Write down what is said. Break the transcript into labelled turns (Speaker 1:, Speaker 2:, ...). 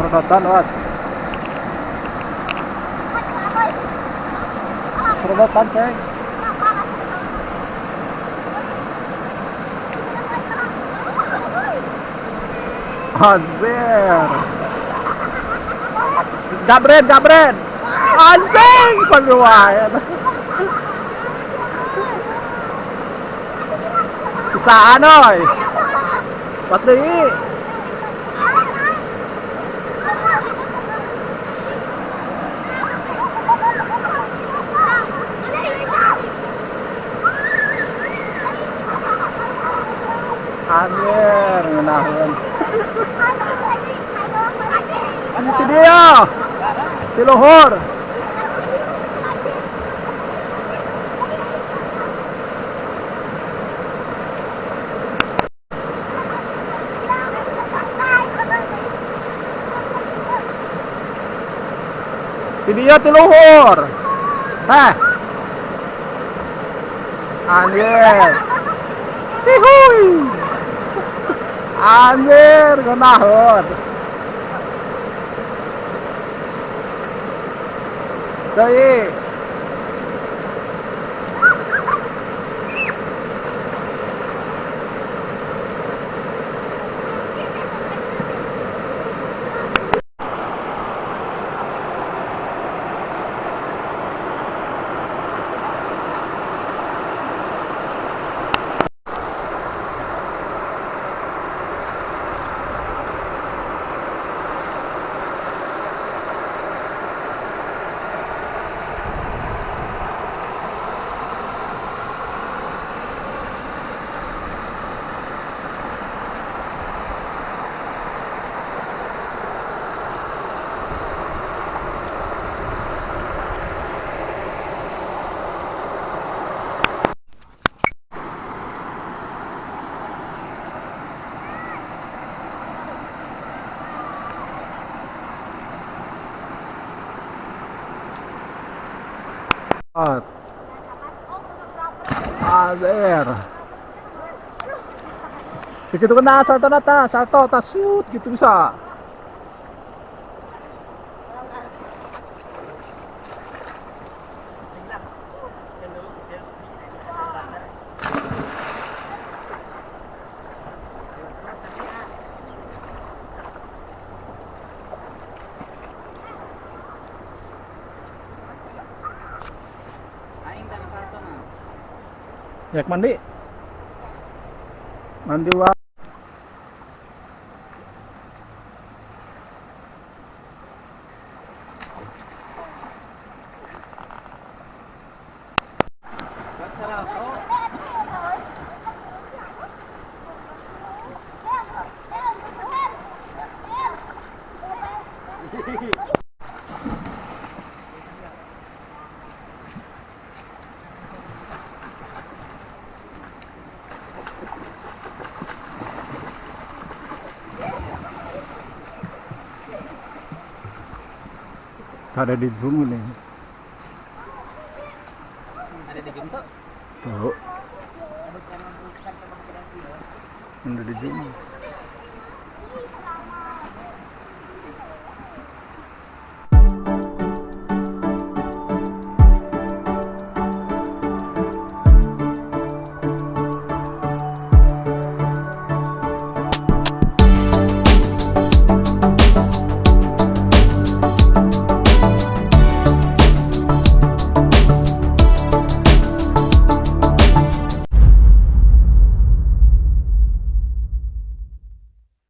Speaker 1: Serodotan, Wat. Serodotan, Ceng. Anjir. Gabren. Anjing, peluayan. Bisaan, oi. Wat deui? Anjir, ngeunahkeun. Itu dia. Di luhur. Video di luhur. Heh. Anjir. Sihuy. Anjir, ngeunahkeun. Deui. Azer. Begitu kena salto tas shoot gitu bisa. Yak mandi. Mandi wa. Ada di zoom ini.
Speaker 2: Ada di zoom tuh?
Speaker 1: Tuh. Ada di zoom.